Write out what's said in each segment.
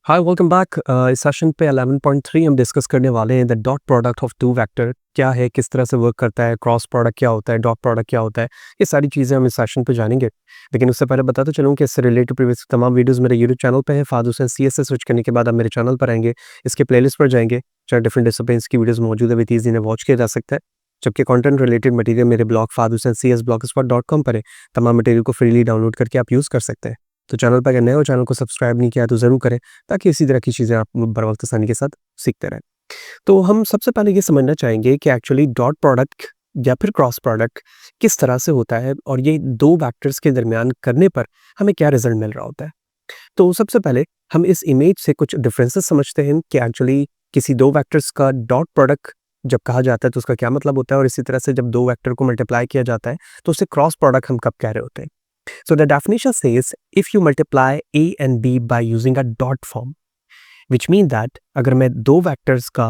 हाय welcome back. इस session पे 11.3 हम डिस्कस करने वाले हैं the dot product of two vector क्या है, किस तरह से वर्क करता है, क्रॉस प्रोडक्ट क्या होता है, डॉट प्रोडक्ट क्या होता है। ये सारी चीज़ें हम इस सेशन पे जानेंगे। लेकिन उससे पहले बताते चलूँ कि इससे रिलेटेड प्रीवियस तमाम वीडियोस मेरे यूट्यूब चैनल पे है। फाद हुसैन CSS सर्च करने के बाद आप मेरे चैनल पर आएंगे, इसके प्लेलिस्ट पर जाएंगे, चाहे डिफरेंट डिसिप्लिन्स की वीडियोस मौजूद है, विद ईजी इन्हें वॉच किया जा सकता है। जबकि कंटेंट रिलेटेड मटेरियल मेरे ब्लॉग fadhusaincs.blogspot.com पर है। तमाम मटेरियल को फ्रीली डाउनलोड करके आप यूज़ कर सकते हैं। तो चैनल पर अगर नए हो, चैनल को सब्सक्राइब नहीं किया तो ज़रूर करें, ताकि इसी तरह की चीज़ें आप बर वक्त आसानी के साथ सीखते रहें। तो हम सबसे पहले ये समझना चाहेंगे कि एक्चुअली डॉट प्रोडक्ट या फिर क्रॉस प्रोडक्ट किस तरह से होता है और ये दो वेक्टर्स के दरमियान करने पर हमें क्या रिजल्ट मिल रहा होता है। तो सबसे पहले हम इस इमेज से कुछ डिफरेंसेस समझते हैं कि एक्चुअली किसी दो वेक्टर्स का डॉट प्रोडक्ट जब कहा जाता है तो उसका क्या मतलब होता है, और इसी तरह से जब दो वेक्टर को मल्टीप्लाई किया जाता है तो उसे क्रॉस प्रोडक्ट हम कब कह रहे होते हैं। So the definition says if you multiply A and B by using a dot form, which mean that अगर मैं दो वेक्टर्स का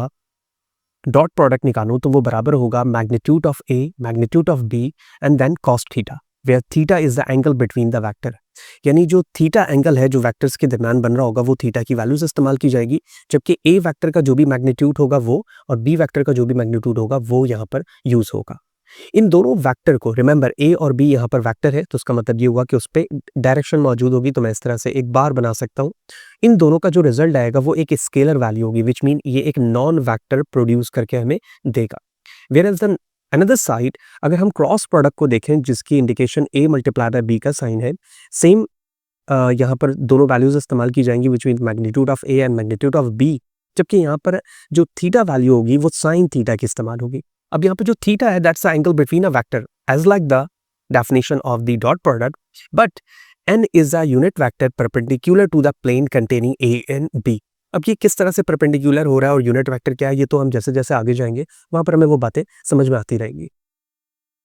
डॉट प्रोडक्ट निकालूं तो वो बराबर होगा magnitude of A, magnitude of B and then cos theta, where theta is the angle between the vector. यानी जो थीटा एंगल है जो वेक्टर्स के दरमियान बन रहा होगा वो थीटा की वैल्यूज इस्तेमाल की जाएगी, जबकि A वेक्टर का जो भी मैग्नीट्यूड होगा वो और B वेक्टर का जो भी मैग्नीट्यूड होगा वो यहाँ पर यूज होगा। इन दोनों वेक्टर को रिमेंबर A और B यहाँ पर वेक्टर है तो उसका मतलब ये हुआ कि उस पर डायरेक्शन मौजूद होगी, तो मैं इस तरह से एक बार बना सकता हूँ। इन दोनों का जो रिजल्ट आएगा वो एक स्केलर वैल्यू होगी, विच मीन ये एक नॉन वेक्टर प्रोड्यूस करके हमें देगा। Whereas the another side अगर हम क्रॉस प्रोडक्ट को देखें जिसकी indication A multiply by B का साइन है, सेम यहाँ पर दोनों वैल्यूज इस्तेमाल की जाएंगी, which mean magnitude of A and magnitude of B, जबकि यहाँ पर जो थीटा वैल्यू होगी वो साइन थीटा की इस्तेमाल होगी। अब यहाँ पे जो थीटा है that's the angle between a vector as like the definition of the dot product, but n is a unit vector perpendicular to the plane containing A and B। अब ये किस तरह से परपेंडिकुलर हो रहा है और यूनिट वेक्टर क्या है ये तो हम जैसे जैसे आगे जाएंगे वहां पर हमें वो बातें समझ में आती रहेंगी।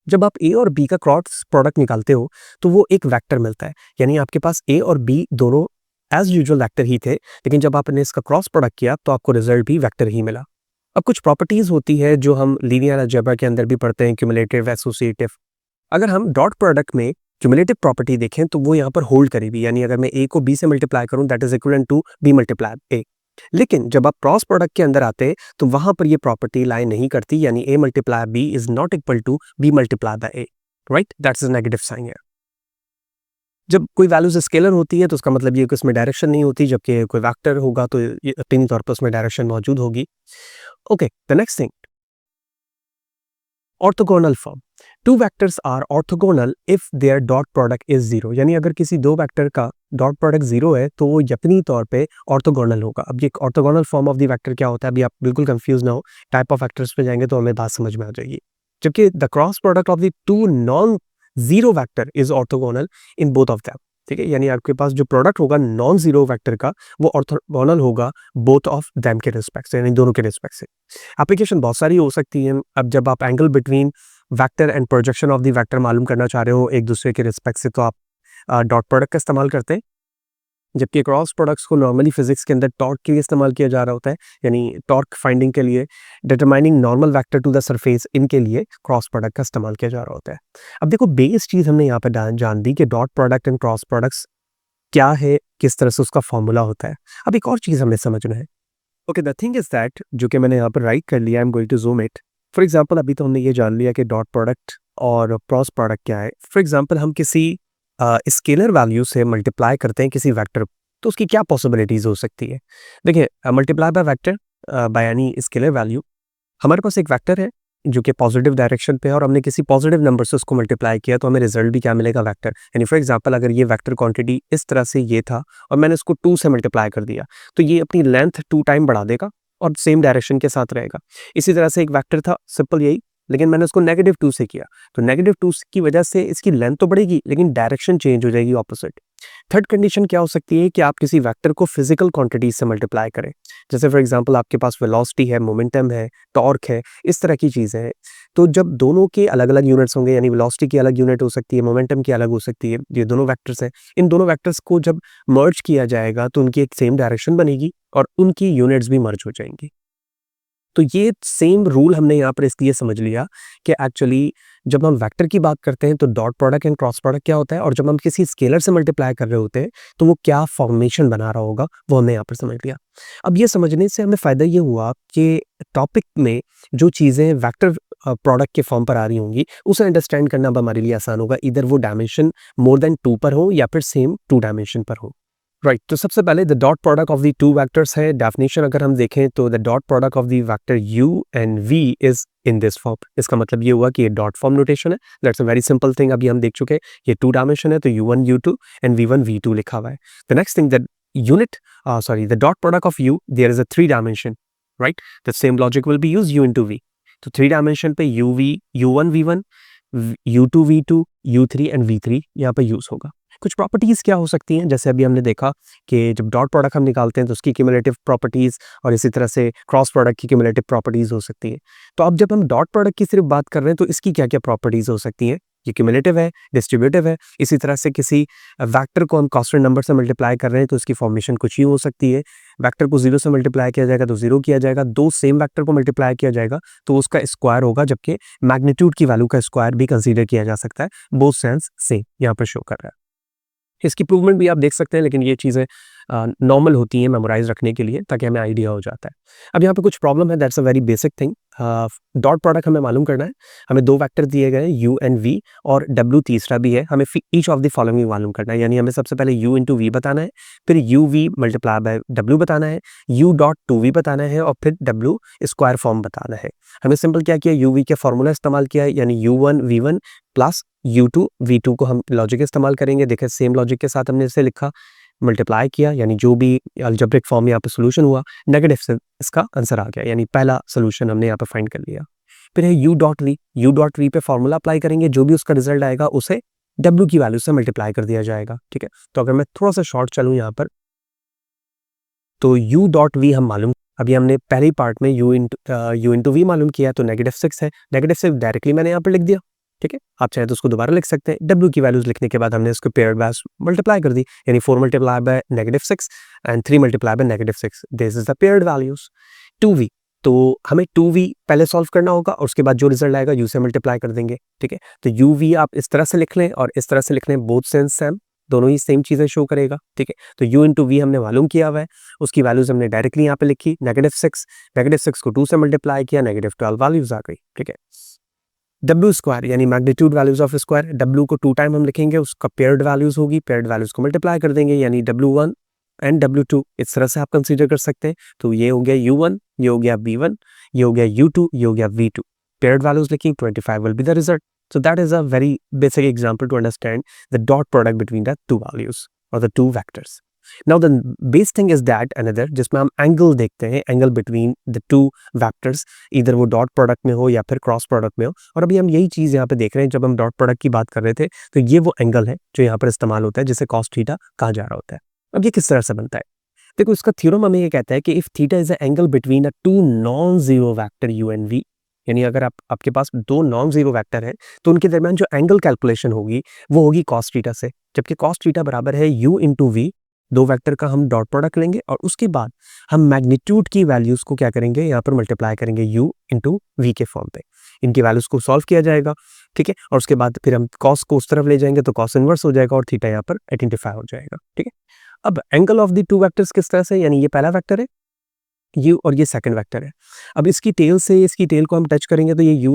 जब आप A और B का क्रॉस प्रोडक्ट निकालते हो तो वो एक वेक्टर मिलता है, यानी आपके पास A और B दोनों एज यूजुअल वेक्टर ही थे, लेकिन जब आपने इसका क्रॉस प्रोडक्ट किया तो आपको रिजल्ट भी वेक्टर ही मिला। अब कुछ प्रॉपर्टीज होती है जो हम लीनियर अलजेब्रा के अंदर भी पढ़ते हैं, क्यूमुलेटिव, एसोसिएटिव। अगर हम डॉट प्रोडक्ट में क्यूमुलेटिव प्रॉपर्टी देखें तो वो यहाँ पर होल्ड करेगी, यानी अगर मैं A को B से मल्टीप्लाई करूं that is equivalent to B multiply A। लेकिन जब आप क्रॉस प्रोडक्ट के अंदर आते हैं तो वहां पर ये प्रॉपर्टी लाइन नहीं करती, यानी A multiply B is not equal to B multiply by A, right? That's a negative sign है। जब कोई वैल्यूज स्केलर होती है तो उसका मतलब ये कि उसमें डायरेक्शन नहीं होती, जबकि कोई वेक्टर होगा तो यकीनी तौर पर उसमें डायरेक्शन मौजूद होगी। Okay, the next thing, orthogonal form. Two vectors are orthogonal if their dot product is zero, यानी अगर किसी दो वेक्टर का डॉट प्रोडक्ट जीरो है तो वो यकीनी तौर पे ऑर्थोगोनल होगा। अब ये orthogonal form of the vector क्या होता है, अभी आप बिल्कुल कंफ्यूज ना हो, टाइप ऑफ वेक्टर्स पे जाएंगे तो हमें बात समझ में आ जाएगी। जबकि the cross product of the two non zero vector is orthogonal in both of them. ठीक है, यानी आपके पास जो प्रोडक्ट होगा नॉन जीरो वेक्टर का वो ऑर्थोगोनल होगा बोथ ऑफ दैम के रिस्पेक्ट से, यानी दोनों के रिस्पेक्ट से। एप्लीकेशन बहुत सारी हो सकती है। अब जब आप angle between vector and projection of the vector मालूम करना चाह रहे हो एक दूसरे के रिस्पेक्ट से तो आप डॉट प्रोडक्ट का इस्तेमाल करते हैं, जबकि क्रॉस प्रोडक्ट्स को नॉर्मली फिजिक्स के अंदर टॉर्क के लिए इस्तेमाल किया जा रहा होता है, यानी टॉर्क फाइंडिंग के लिए, determining normal vector to the surface, इनके लिए क्रॉस प्रोडक्ट का इस्तेमाल किया जा रहा होता है। अब देखो बेस चीज हमने यहाँ पर जान दी कि dot product and cross products क्या है, किस तरह से उसका फॉर्मूला होता है। अब एक और चीज हमें समझना है। Okay, the thing is that, जो कि मैंने यहाँ पर राइट कर लिया, I am going to zoom it. For example अभी तो हमने ये जान लिया कि डॉट प्रोडक्ट और क्रॉस प्रोडक्ट क्या है। फॉर एग्जाम्पल हम किसी स्केलर वैल्यू से मल्टीप्लाई करते हैं किसी वेक्टर, तो उसकी क्या पॉसिबिलिटीज हो सकती है। देखिए, multiply by vector by any scalar value, हमारे पास एक वेक्टर है जो कि पॉजिटिव डायरेक्शन पे है और हमने किसी पॉजिटिव नंबर से उसको मल्टीप्लाई किया तो हमें रिजल्ट भी क्या मिलेगा, वेक्टर। यानी फॉर एग्जांपल अगर ये वेक्टर क्वांटिटी इस तरह से ये था और मैंने इसको 2 से मल्टीप्लाई कर दिया तो ये अपनी लेंथ 2 टाइम बढ़ा देगा और सेम डायरेक्शन के साथ रहेगा। इसी तरह से एक वेक्टर था सिंपल यही, लेकिन मैंने उसको -2 से किया तो -2 की वजह से इसकी लेंथ तो बढ़ेगी लेकिन डायरेक्शन चेंज हो जाएगी ऑपोजिट। थर्ड कंडीशन क्या हो सकती है कि आप किसी वेक्टर को फिजिकल क्वांटिटीज से मल्टीप्लाई करें, जैसे फॉर एग्जांपल आपके पास वेलोसिटी है, मोमेंटम है, टॉर्क है, इस तरह की चीज़ें हैं। तो जब दोनों के अलग अलग यूनिट्स होंगे, यानी वेलोसिटी की अलग यूनिट हो सकती है, मोमेंटम की अलग हो सकती है, ये दोनों वेक्टर्स हैं, इन दोनों वेक्टर्स को जब मर्ज किया जाएगा तो उनकी एक सेम डायरेक्शन बनेगी और उनकी यूनिट्स भी मर्ज हो जाएंगी। तो ये सेम रूल हमने यहाँ पर इसलिए समझ लिया कि एक्चुअली जब हम वेक्टर की बात करते हैं तो dot product and cross product क्या होता है, और जब हम किसी स्केलर से मल्टीप्लाई कर रहे होते हैं तो वो क्या फॉर्मेशन बना रहा होगा वो हमने यहाँ पर समझ लिया। अब ये समझने से हमें फ़ायदा ये हुआ कि टॉपिक में जो चीज़ें वेक्टर प्रोडक्ट के फॉर्म पर आ रही होंगी उसे अंडरस्टैंड करना अब हमारे लिए आसान होगा, इधर वो डायमेंशन मोर देन 2 पर हो या फिर सेम 2 डायमेंशन पर हो। राइट, तो सबसे पहले the dot product of the two vectors है। डेफिनेशन अगर हम देखें तो the dot product of the vector u and v is in this form. इसका मतलब ये हुआ कि ये डॉट फॉर्म नोटेशन है। That's a very simple thing, अभी हम देख चुके हैं ये 2 डायमेंशन है तो u1 u2 and v1 v2 लिखा हुआ है। The next thing that the dot product of u, there is a 3 dimension, right? The same logic will be used u into v. तो 3 dimension पे u1 v1, u2 v2, u3 and v3 यहाँ पे use होगा। कुछ properties क्या हो सकती हैं, जैसे अभी हमने देखा कि जब डॉट प्रोडक्ट हम निकालते हैं तो उसकी क्यूमुलेटिव प्रॉपर्टीज और इसी तरह से क्रॉस प्रोडक्ट की क्यूमुलेटिव प्रॉपर्टीज हो सकती है। तो अब जब हम डॉट प्रोडक्ट की सिर्फ बात कर रहे हैं तो इसकी क्या क्या प्रॉपर्टीज हो सकती हैं। ये क्यूमुलेटिव है, डिस्ट्रीब्यूटिव है, इसी तरह से किसी वेक्टर को हम कांस्टेंट नंबर से मल्टीप्लाई कर रहे हैं तो इसकी फॉर्मेशन कुछ ही हो सकती है। वेक्टर को 0 से मल्टीप्लाई किया जाएगा तो 0 किया जाएगा, 2 सेम वेक्टर को मल्टीप्लाई किया जाएगा तो उसका स्क्वायर होगा, जबकि मैग्नीट्यूड की वैल्यू का स्क्वायर भी कंसीडर किया जा सकता है। बोथ सेंस सेम यहाँ पर शो कर रहा है। इसकी प्रूवमेंट भी आप देख सकते हैं, लेकिन ये चीज़ें नॉर्मल होती हैं मेमोराइज रखने के लिए ताकि हमें आइडिया हो जाता है। अब यहाँ पे कुछ प्रॉब्लम है, that's a very basic thing. Dot product हमें मालूम करना है, हमें 2 वेक्टर दिए गए हैं u एंड v और w तीसरा भी है, हमें ईच ऑफ द फॉलोइंग मालूम करना है। यानी हमें सबसे पहले u इंटू v बताना है, फिर u v multiply by w बताना है, u डॉट 2v बताना है और फिर w स्क्वायर फॉर्म बताना है। हमें सिंपल क्या किया, u v के फॉर्मूला इस्तेमाल किया है, यानी u1 v1 plus u2 v2 को हम लॉजिक इस्तेमाल करेंगे। देखिए सेम लॉजिक के साथ हमने इसे लिखा, मल्टीप्लाई किया, यानी जो भी अलजेब्रिक फॉर्म यहाँ पे सोल्यूशन हुआ नेगेटिव से इसका आंसर आ गया, यानी पहला सोल्यूशन हमने यहाँ पे फाइंड कर लिया। फिर है u डॉट v पे फॉर्मूला अप्लाई करेंगे, जो भी उसका रिजल्ट आएगा उसे w की वैल्यू से मल्टीप्लाई कर दिया जाएगा। ठीक है, तो अगर मैं थोड़ा सा शॉर्ट चलूँ यहाँ पर तो u डॉट v हम मालूम, अभी हमने पहली पार्ट में u इंटू v मालूम किया तो -6 है, -6 डायरेक्टली मैंने यहाँ पर लिख दिया। ठीक है, आप चाहे तो उसको दोबारा लिख सकते हैं। w की वैल्यूज लिखने के बाद हमने इसको पेयर्ड बाय मल्टीप्लाई कर दी, यानी 4 multiply by -6 and 3 multiply by -6, this is the paired values. 2v, तो हमें 2v पहले सॉल्व करना होगा और उसके बाद जो रिजल्ट आएगा u से मल्टीप्लाई कर देंगे। ठीक है, तो uv आप इस तरह से लिख लें और इस तरह से लिख लें, बोथ सेंस सेम, दोनों ही सेम चीज़ें शो करेगा। ठीक है, तो u इंटू v हमने मालूम किया हुआ है, उसकी वैल्यूज हमने डायरेक्टली यहाँ पे लिखी, -6 को 2 से मल्टीप्लाई किया, -12 वैल्यूज आ गई। ठीक है, w स्क्वायर यानी magnitude values of square, w को 2 टाइम हम लिखेंगे, उसका पेयर्ड वैल्यूज होगी, पेयर्ड वैल्यूज को मल्टीप्लाई कर देंगे, यानी w1 एंड w2 इस तरह से आप कंसीडर कर सकते हैं। तो ये हो गया u1, ये हो गया v1, ये हो गया u2, ये हो गया v2, पेयर्ड वैल्यूज लिखी, 25 will be the result. So that is a very basic example to understand the dot product between the two values or the two vectors. Now the base thing is that another जिसमें हम angle देखते हैं, angle between the two vectors, इधर वो dot product में हो या फिर क्रॉस प्रोडक्ट में हो। और अभी हम यही चीज़ यहाँ पे देख रहे हैं, जब हम डॉट प्रोडक्ट की बात कर रहे थे तो ये वो एंगल है जो यहाँ पर इस्तेमाल होता है, जिसे कॉस थीटा कहा जा रहा होता है। अब ये किस तरह से बनता है, देखो इसका थ्योरम हमें ये कहता है कि if theta is a angle between a two non zero vector u and v, यानी अगर आपके पास 2 नॉन जीरो वेक्टर हैं तो उनके दरमियान जो एंगल कैलकुलेशन होगी वो होगी कॉस थीटा से, जबकि कॉस थीटा बराबर है u इंटू v, 2 वेक्टर का हम डॉट प्रोडक्ट लेंगे और उसके बाद हम मैग्नीट्यूड की वैल्यूज को क्या करेंगे, यहाँ पर मल्टीप्लाई करेंगे u इंटू v के फॉर्म पे, इनकी वैल्यूज को सॉल्व किया जाएगा। ठीक है, और उसके बाद फिर हम कॉस को उस तरफ ले जाएंगे तो कॉस इनवर्स हो जाएगा और थीटा यहाँ पर आइडेंटिफाई हो जाएगा। ठीक है, अब angle of the two vectors किस तरह से, यानी ये पहला वेक्टर है u और ये सेकंड वेक्टर है। अब इसकी टेल से इसकी टेल को हम टच करेंगे तो ये u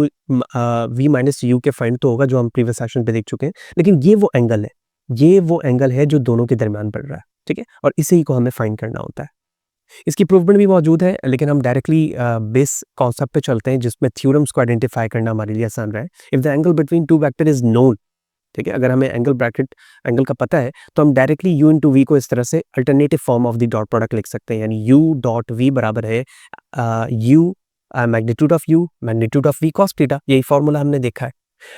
v माइनस u के फाइंड तो होगा, जो हम प्रीवियस सेशन पे देख चुके हैं, लेकिन ये वो एंगल है, ये वो एंगल है जो दोनों के दरमियान बढ़ रहा है। ठीक है, और इसी को हमें फाइंड करना होता है। इसकी प्रूवमेंट भी मौजूद है, लेकिन हम डायरेक्टली बेस कॉन्सेप्ट पे चलते हैं जिसमें थ्योरम्स को आइडेंटिफाई करना हमारे लिए आसान रहा है। If the angle between two vector is known, ठीक है, अगर हमें एंगल का पता है तो हम डायरेक्टली u इंटू वी को इस तरह से alternative form of the dot product लिख सकते हैं, यानी u डॉट वी बराबर है u magnitude of v cos theta, यही फॉर्मूला हमने देखा है।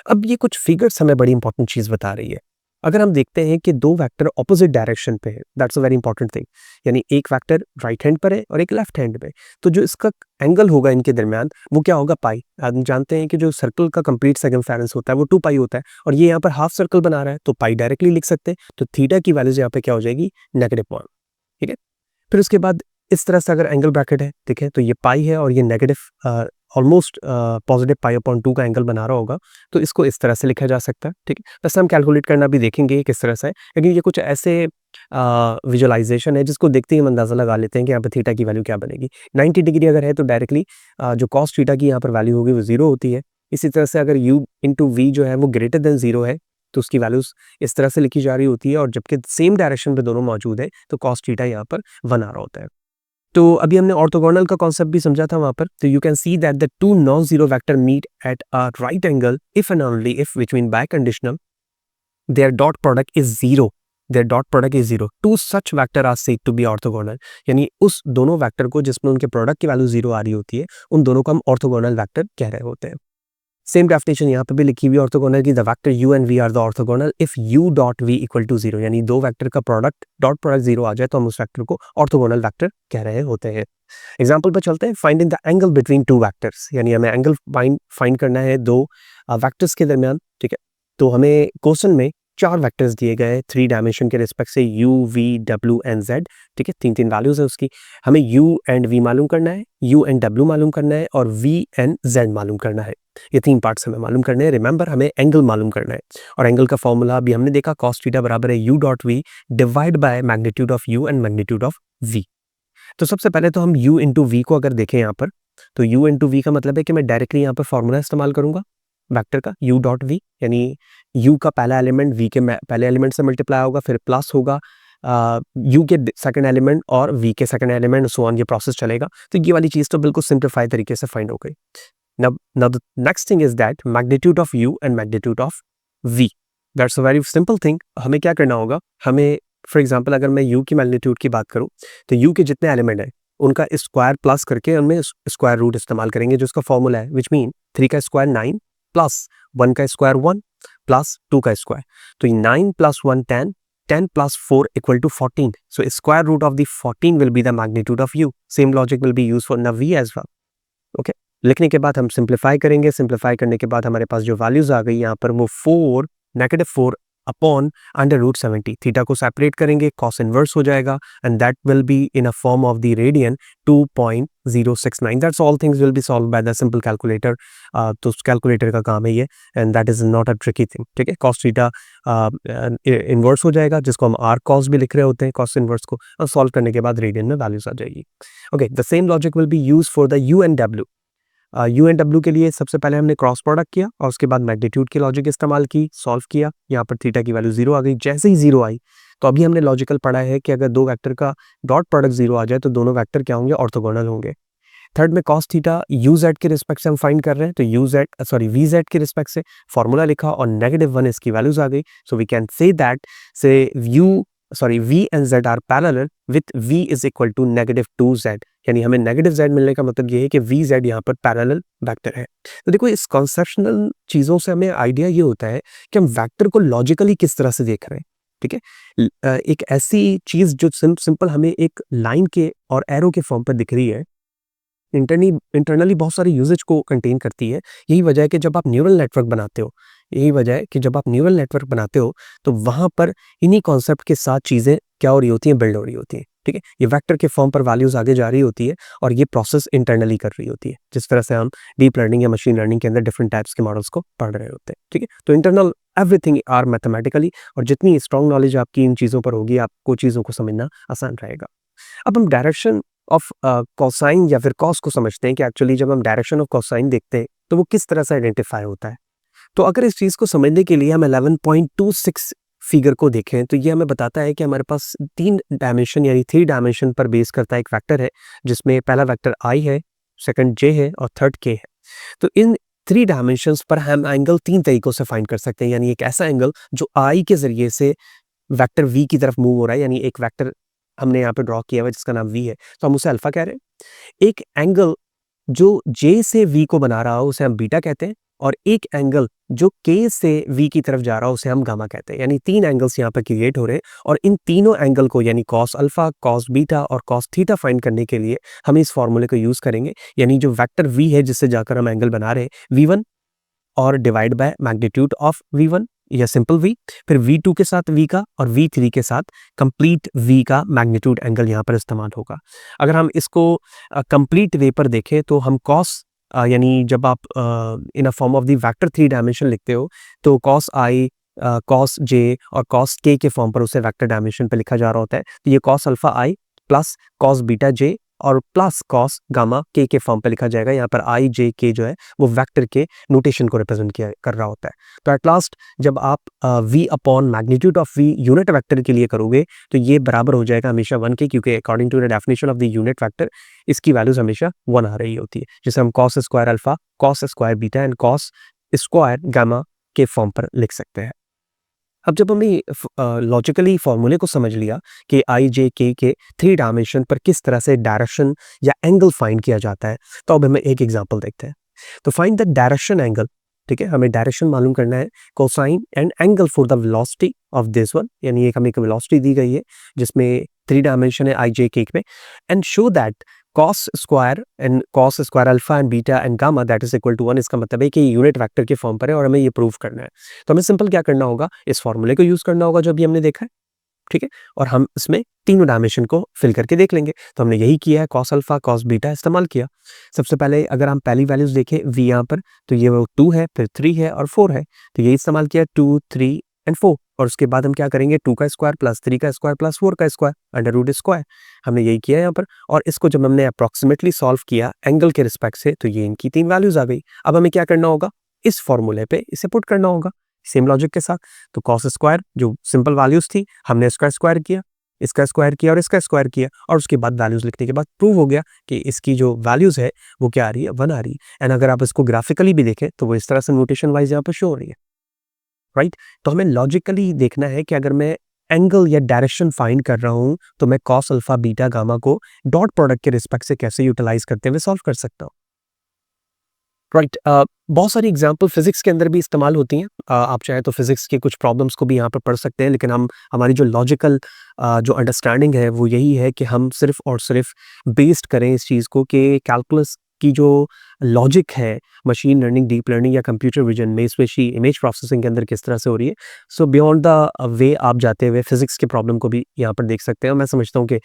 अब ये कुछ फिगर्स हमें बड़ी इंपॉर्टेंट चीज़ बता रही है। अगर हम देखते हैं कि 2 वेक्टर ऑपोजिट डायरेक्शन पे है, that's a very important thing, यानी एक वेक्टर राइट हैंड पर है और एक लेफ्ट हैंड पे, तो जो इसका एंगल होगा इनके दरमियान वो क्या होगा, पाई। हम जानते हैं कि जो सर्कल का कंप्लीट सर्कमफेरेंस होता है वो 2 पाई होता है, और ये यहाँ पर हाफ सर्कल बना रहा है तो पाई डायरेक्टली लिख सकते हैं, तो थीटा की वैल्यूज यहाँ पे क्या हो जाएगी, -1। ठीक है, फिर उसके बाद इस तरह से अगर एंगल ब्रैकेट है, ठीक है, तो ये पाई है और ये negative almost positive pi upon 2 का एंगल बना रहा होगा, तो इसको इस तरह से लिखा जा सकता है, ठीक है। वैसे हम कैलकुलेट करना भी देखेंगे किस तरह से है, लेकिन ये कुछ ऐसे विजुअलाइजेशन है जिसको देखते ही हम अंदाज़ा लगा लेते हैं कि यहाँ पे थीटा की वैल्यू क्या बनेगी। 90 डिग्री अगर है तो डायरेक्टली जो कॉस थीटा की यहाँ पर वैल्यू होगी वो 0 होती है। इसी तरह से अगर u इंटू वी जो है वो ग्रेटर देन 0 है, तो उसकी वैल्यूज़ इस तरह से लिखी जा रही होती है, और जबकि सेम डायरेक्शन पे दोनों मौजूद है तो कॉस थीटा यहाँ पर 1 आ रहा होता है। तो अभी हमने ऑर्थोगोनल का कॉन्सेप्ट भी समझा था वहाँ पर। तो you can see that the two non zero vector meet at a right angle if and only if, which mean by conditional their dot product is zero, their dot product is zero, two such vector are said to be orthogonal। यानी उस दोनों vector को जिसमें उनके product की value 0 आ रही होती है, उन दोनों को हम ऑर्थोगोनल वेक्टर कह रहे होते हैं। सेम डेफिनेशन यहाँ पे भी लिखी हुई है ऑर्थोगोनल की, the vector u and v are the orthogonal if u dot v equal to 0, यानी दो वेक्टर का प्रोडक्ट डॉट प्रोडक्ट 0 आ जाए तो हम उस वेक्टर को ऑर्थोगोनल वेक्टर कह रहे होते हैं। एग्जाम्पल पर चलते हैं। Finding the angle between two vectors, यानी हमें एंगल फाइंड करना है दो वेक्टर्स के दरमियान, ठीक है। तो हमें क्वेश्चन में 4 वेक्टर्स दिए गए 3 डायमेंशन के रिस्पेक्ट से u, v, w and z, ठीक है। 3 वैल्यूज है उसकी। हमें u एंड v मालूम करना है, u एंड w मालूम करना है, और v एंड z मालूम करना है। ये 3 पार्ट्स हमें मालूम करने हैं। रिमेंबर, हमें एंगल मालूम करना है, और एंगल का फॉर्मूला अभी हमने देखा, cos थीटा बराबर है u dot v divide by magnitude of u and magnitude of v। तो सबसे पहले तो हम u इंटू वी को अगर देखें यहाँ पर, तो u इंटू वी का मतलब है कि मैं डायरेक्टली यहाँ पर फॉर्मूला इस्तेमाल करूंगा वेक्टर का, u डॉट v, यानी u का पहला एलिमेंट v के पहले एलिमेंट से मल्टीप्लाई होगा, फिर प्लस होगा u के सेकंड एलिमेंट और v के सेकंड एलिमेंट, सो ऑन, ये प्रोसेस चलेगा। तो ये वाली चीज़ तो बिल्कुल सिंप्लीफाई तरीके से फाइंड हो गई। Now the next thing is that magnitude of u and magnitude of v, that's a very simple thing। हमें क्या करना होगा, हमें फॉर एग्जांपल अगर मैं u की मैग्नीट्यूड की बात करूं, तो u के जितने एलिमेंट हैं उनका स्क्वायर प्लस करके उनमें स्क्वायर रूट इस्तेमाल करेंगे, जो उसका फॉर्मूला है, विच मीन 3 का स्क्वायर 9 प्लस 1 का स्क्वायर 1 प्लस 2 का स्क्वायर, तो 9 plus 1 10, 10 plus 4 equal to 14। So square root of the 14 will be the magnitude of u। Same logic will be use for ना v एज वेल। ओके, लिखने के बाद हम simplify करेंगे। Simplify करने के बाद हमारे पास जो वैल्यूज आ गई यहाँ पर, वो 4 -4 अपॉन √70। थीटा को सेपरेट करेंगे, कॉस इनवर्स हो जाएगा, and that will be in a form of the radian 2.069। That's all things will be solve by the simple calculator. तो उस कैलकुलेटर का काम है ये, and that is not a tricky thing, ठीक है। कॉस थीटा इनवर्स हो जाएगा, जिसको हम आर कॉस भी लिख रहे होते हैं, कॉस इनवर्स को, और सॉल्व करने के बाद रेडियन में वैल्यूज आ जाएगी। Okay, the same logic will be use for the you and W. You and W के लिए सबसे पहले हमने क्रॉस प्रोडक्ट किया, और उसके बाद मैग्नीट्यूड की लॉजिक इस्तेमाल की, सॉल्व किया। यहाँ पर थीटा की वैल्यू 0 आ गई। जैसे ही 0 आई, तो अभी हमने लॉजिकल पढ़ा है कि अगर दो वेक्टर का डॉट प्रोडक्ट 0 आ जाए तो दोनों वेक्टर क्या होंगे, ऑर्थोगोनल होंगे। थर्ड में कॉस थीटा यू जेड के रिस्पेक्ट से हम फाइंड कर रहे हैं, तो u z sorry v z के रिस्पेक्ट से फॉर्मूला लिखा और -1 इसकी वैल्यूज आ गई। So we can say that say v and z are parallel with v is equal to -2z, यानी हमें -z मिलने का मतलब ये है कि vz यहाँ पर पैरेलल वेक्टर है। तो देखो, इस कॉन्सेप्शनल चीज़ों से हमें आइडिया ये होता है कि हम वेक्टर को लॉजिकली किस तरह से देख रहे हैं, ठीक है। एक ऐसी चीज़ जो सिंपल हमें एक लाइन के और एरो के फॉर्म पर दिख रही है, इंटरनली बहुत सारी यूजेज को कंटेन करती है। यही वजह है कि जब आप न्यूरल नेटवर्क बनाते हो, तो वहाँ पर इन्हीं कॉन्सेप्ट के साथ चीज़ें क्या हो रही होती हैं, बिल्ड हो रही होती हैं, ठीक है। ये वेक्टर के फॉर्म पर वैल्यूज आगे जा रही होती है, और ये प्रोसेस इंटरनली कर रही होती है, जिस तरह से हम डीप लर्निंग या मशीन लर्निंग के अंदर डिफरेंट टाइप्स के मॉडल्स को पढ़ रहे होते हैं, ठीक है। तो इंटरनल एवरीथिंग आर मैथमेटिकली, और जितनी स्ट्रॉन्ग नॉलेज आपकी इन चीज़ों पर होगी, आपको चीज़ों को समझना आसान रहेगा। अब हम डायरेक्शन ऑफ कोसाइन या फिर कॉस को समझते हैं कि एक्चुअली जब हम डायरेक्शन ऑफ कोसाइन देखते हैं तो वो किस तरह से आइडेंटिफाई होता है। तो अगर इस चीज़ को समझने के लिए हम 11.26 फिगर को देखें, तो ये हमें बताता है कि हमारे पास 3 डायमेंशन यानी 3 डायमेंशन पर बेस करता है एक वेक्टर है, जिसमें पहला वेक्टर i है, सेकंड j है, और थर्ड k है। तो इन 3 डायमेंशंस पर हम एंगल 3 तरीकों से फाइंड कर सकते हैं, यानी एक ऐसा एंगल जो i के जरिए से वेक्टर v की तरफ मूव हो रहा है, यानी एक वेक्टर हमने यहाँ पे ड्रॉ किया हुआ है जिसका नाम v है, तो हम उसे अल्फा कह रहे हैं। एक एंगल जो j से v को बना रहा हो उसे हम बीटा कहते हैं, और एक एंगल जो k से v की तरफ जा रहा हो उसे हम गामा कहते हैं। यानी 3 एंगल्स यहाँ पर क्रिएट हो रहे हैं, और इन तीनों एंगल को यानी कॉस अल्फा, कॉस बीटा और कॉस थीटा फाइंड करने के लिए हम इस फॉर्मूले को यूज करेंगे। यानी जो वेक्टर v है जिससे जाकर हम एंगल बना रहे हैं, v1 और divide by magnitude of v1 या सिंपल v, फिर v2 के साथ v का और v3 के साथ कंप्लीट v का मैग्नीट्यूड एंगल यहाँ पर इस्तेमाल होगा। अगर हम इसको कंप्लीट वे पर देखें तो हम कॉस यानी जब आप in a form of the vector 3 dimension लिखते हो तो कॉस आई, कॉस जे और कॉस के फॉर्म पर उसे वेक्टर डायमेंशन पे लिखा जा रहा होता है। तो ये कॉस अल्फा आई प्लस कॉस बीटा जे और प्लस कॉस गामा के फॉर्म पे लिखा जाएगा। यहाँ पर आई जे के जो है वो वेक्टर के नोटेशन को रिप्रेजेंट किया कर रहा होता है। तो एट लास्ट जब आप v upon magnitude of v unit vector के लिए करोगे तो ये बराबर हो जाएगा हमेशा 1 के, क्योंकि according to the definition of the unit vector इसकी वैल्यूज हमेशा 1 आ रही होती है, जिसे हम cos square alpha, cos square beta and cos square gamma के फॉर्म पर लिख सकते हैं। अब जब हमने लॉजिकली फॉर्मूले को समझ लिया कि आई जे के 3 डायमेंशन पर किस तरह से डायरेक्शन या एंगल फाइंड किया जाता है, तो अब हमें एक एग्जांपल देखते हैं। तो फाइंड द डायरेक्शन एंगल, ठीक है, हमें डायरेक्शन मालूम करना है, cosine and angle for the velocity of this one, यानी एक हमें एक वेलोसिटी दी गई है जिसमें 3 डायमेंशन है आई जे के में, and show that cos square alpha and beta and gamma that is equal to 1। इसका मतलब है कि यूनिट वेक्टर के फॉर्म पर है और हमें ये प्रूव करना है। तो हमें सिंपल क्या करना होगा, इस फॉर्मूले को यूज करना होगा जो अभी हमने देखा है, ठीक है, और हम इसमें तीनों डायमेंशन को फिल करके देख लेंगे। तो हमने यही किया है, कॉस अल्फा कॉस बीटा इस्तेमाल किया। सबसे पहले अगर हम पहली वैल्यूज देखें v यहाँ पर, तो ये वो 2 है, फिर 3 है और 4 है, तो ये इस्तेमाल किया 2 3 एंड 4। और उसके बाद हम क्या करेंगे, 2 का स्क्वायर प्लस 3 का स्क्वायर प्लस 4 का स्क्वायर अंडर रूट स्क्वायर, हमने यही किया यहाँ पर। और इसको जब हमने अप्रॉक्सीमेटली सॉल्व किया एंगल के रिस्पेक्ट से, तो ये इनकी 3 वैल्यूज आ गई। अब हमें क्या करना होगा, इस फॉर्मूले पे इसे पुट करना होगा सेम लॉजिक के साथ। तो कॉस स्क्वायर जो सिंपल वैल्यूज थी हमने इसका स्क्वायर किया, इसका स्क्वायर किया और इसका स्क्वायर किया, और उसके बाद वैल्यूज लिखने के बाद प्रूव हो गया कि इसकी जो वैल्यूज है वो क्या आ रही है, 1 आ रही है। एंड अगर आप इसको ग्राफिकली भी देखें तो वो इस तरह से नोटेशन वाइज यहाँ पर शो हो रही है, राइट। तो हमें लॉजिकली देखना है कि अगर मैं एंगल या डायरेक्शन फाइंड कर रहा हूं तो मैं cos alpha beta gamma co dot product के रिस्पेक्ट से कैसे यूटिलाइज करते हुए सॉल्व कर सकता हूं, राइट। बहुत सारी एग्जांपल फिजिक्स के अंदर भी इस्तेमाल होती हैं। आप चाहे तो फिजिक्स के कुछ प्रॉब्लम्स को भी यहाँ पर पढ़ सकते हैं, लेकिन हम हमारी जो लॉजिकल जो अंडरस्टैंडिंग है वो यही है कि हम सिर्फ और सिर्फ बेस्ड करें इस चीज़ को कि कैलकुलस की जो लॉजिक है मशीन लर्निंग, डीप लर्निंग या कंप्यूटर विजन में, स्पेशली इमेज प्रोसेसिंग के अंदर किस तरह से हो रही है। सो बियॉन्ड द वे आप जाते हुए फिजिक्स के प्रॉब्लम को भी यहाँ पर देख सकते हैं। और मैं समझता हूँ कि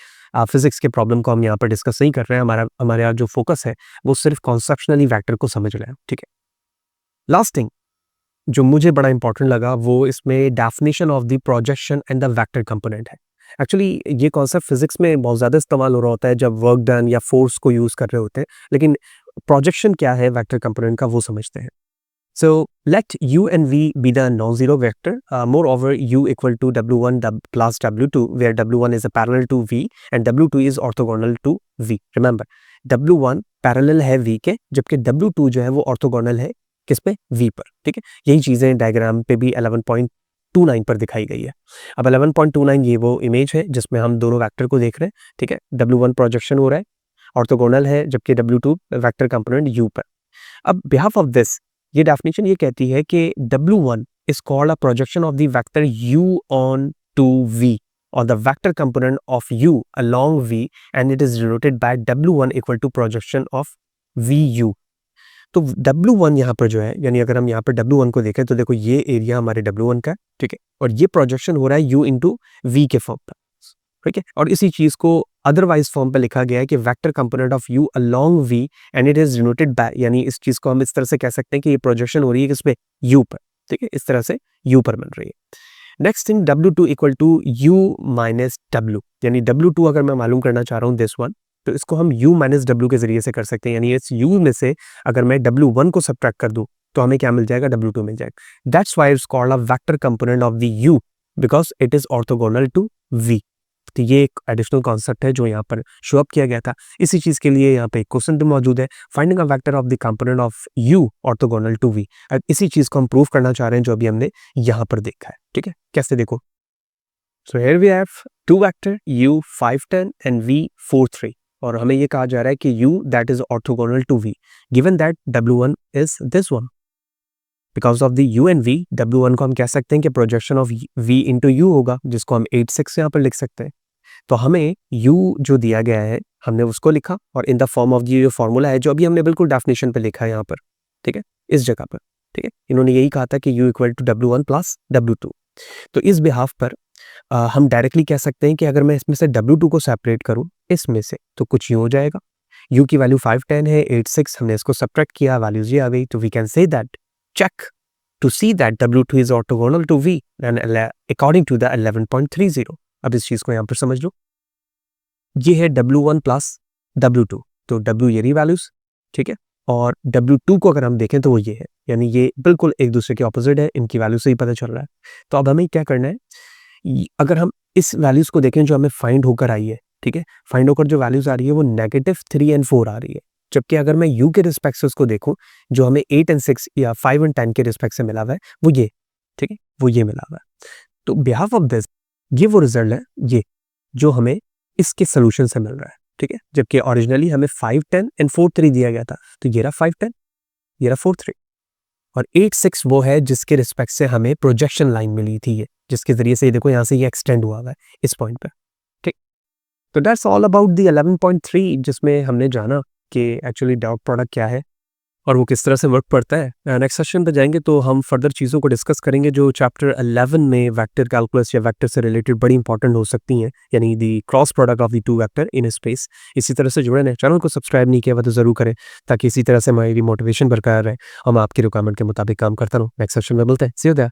फिजिक्स के प्रॉब्लम को हम यहाँ पर डिस्कस नहीं कर रहे हैं, हमारे यहाँ जो फोकस है वो सिर्फ कॉन्सेप्शनली वेक्टर को समझ रहे हैं, ठीक है। लास्ट थिंग जो मुझे बड़ा इंपॉर्टेंट लगा वो इसमें definition of the projection and the vector component है। एक्चुअली ये कॉन्सेप्ट फिजिक्स में बहुत ज़्यादा इस्तेमाल हो रहा होता है जब वर्क डन या फोर्स को यूज़ कर रहे होते हैं, लेकिन प्रोजेक्शन क्या है वेक्टर कंपोनेंट का वो समझते हैं। So let u and v be the non-zero vector. Moreover, u equal to w1 plus w2, where w1 is a parallel to v and w2 is orthogonal to v. Remember, w1 parallel है v के, जबकि w2 जो है वो orthogonal है किस पे, v पर, ठीक है। यही चीज़ें डायग्राम पे भी 11.29 पर दिखाई गई है। अब 11.29 ये वो इमेज है जिसमें हम दोनों वेक्टर को देख रहे हैं, ठीक है। w1 प्रोजेक्शन हो रहा है, ऑर्थोगोनल है, जबकि w2 वेक्टर कंपोनेंट u पर। अब बिहाफ ऑफ दिस ये डेफिनेशन ये कहती है कि W1 is called a projection of the vector u on to v or the vector component of u along v and it is denoted by W1 equal to projection of vu। तो W1 यहाँ पर जो है, यानी अगर हम यहाँ पर W1 को देखें तो देखो ये एरिया हमारे W1 का है, ठीक है, और ये प्रोजेक्शन हो रहा है u इंटू v के फॉर्म पर, ठीक है। और इसी चीज को अदरवाइज फॉर्म पे लिखा गया है कि vector component of u along v and it is denoted by, यानी इस चीज को हम इस तरह से कह सकते हैं कि ये प्रोजेक्शन हो रही है किस पे, u पर, ठीक है, इस तरह से u पर बन रही है। Next thing w2 equal to u minus w, यानी w2 अगर मैं मालूम करना चाह रहा हूँ दिस वन, तो इसको हम u माइनस w के जरिए से कर सकते हैं। यानी इस u में से अगर मैं w1 को सब्ट्रैक्ट कर दूं तो हमें क्या मिल जाएगा, w2 मिल जाएगा। That's why it's called a vector component of the u because it is orthogonal to v। तो ये एक एडिशनल कॉन्सेप्ट है जो यहाँ पर शो अप किया गया था। इसी चीज के लिए यहाँ पे एक क्वेश्चन भी मौजूद है, finding a vector of the component of u orthogonal to v। इसी चीज को हम प्रूव करना चाह रहे हैं जो अभी हमने यहाँ पर देखा है, ठीक है। कैसे देखो, so here we have two vector u 5 10 and v 4 3, और हमें ये कहा जा रहा है कि u that is orthogonal to v given that w1 is this one. Because of the u and v, w1 को हम कह सकते हैं कि projection of v into u होगा, जिसको हम 8 6 यहाँ पर लिख सकते हैं। तो हमें u जो दिया गया है हमने उसको लिखा, और इन द फॉर्म ऑफ जो फॉर्मूला है जो अभी हमने बिल्कुल डेफिनेशन पे लिखा है यहाँ पर, ठीक है, इस जगह पर, ठीक है। इन्होंने यही कहा था कि u equal to w1 plus w2। तो इस बिहाफ पर हम डायरेक्टली कह सकते हैं कि अगर मैं इसमें से w2 को सेपरेट करूं इसमें से, तो कुछ यूं हो जाएगा, यू की वैल्यू 5 10 है, 8 6, हमने इसको सब्ट्रैक्ट किया, वैल्यूज ये आ गई, तो we can say that check to see that W2 is orthogonal to V and according to the 11.30। अब इस चीज को यहाँ पर समझ लो, ये है W1 प्लस W2, तो W ये रही वैल्यूज, ठीक है, और W2 को अगर हम देखें तो वो ये है, यानी ये बिल्कुल एक दूसरे के ऑपोजिट है, इनकी वैल्यू से ही पता चल रहा है। तो अब हमें क्या करना है, अगर हम इस वैल्यूज को देखें जो हमें फाइंड होकर आई है, ठीक है, फाइंड होकर जो वैल्यूज आ रही है वो -3 और 4 आ रही है, जबकि अगर मैं U के रिस्पेक्ट से उसको देखूं जो हमें 8 और 6 या 5 और 10 के रिस्पेक्ट से मिला हुआ है वो ये, ठीक है, वो ये मिला हुआ है। तो बिहाफ ऑफ दिस ये वो रिजल्ट है ये जो हमें इसके सोल्यूशन से मिल रहा है, ठीक है, जबकि ओरिजिनली हमें 5 10 एंड 4 3 दिया गया था, तो ये रहा 5 10, ये रहा 4 3, और 8 6 वो है जिसके रिस्पेक्ट से हमें प्रोजेक्शन लाइन मिली थी, ये जिसके जरिए से देखो यहाँ से ये एक्सटेंड हुआ है इस पॉइंट पे, ठीक। तो दैट्स ऑल अबाउट द 11.3, जिसमें हमने जाना कि एक्चुअली डॉट प्रोडक्ट क्या है और वो किस तरह से वर्क करता है। नेक्स्ट सेशन पे जाएंगे तो हम फर्दर चीज़ों को डिस्कस करेंगे जो चैप्टर 11 में वेक्टर कैलकुलस या वेक्टर से रिलेटेड बड़ी इंपॉर्टेंट हो सकती हैं, यानी the cross product of the two vector in space. इसी तरह से जुड़े रहें, चैनल को सब्सक्राइब नहीं किया हुआ तो ज़रूर करें, ताकि इसी तरह से हमारी मोटिवेशन बरकरार रहे और मैं आपकी रिक्वायरमेंट के मुताबिक काम करता रहूँ। नेक्स्ट सेशन में मिलते हैं, सी यू देयर।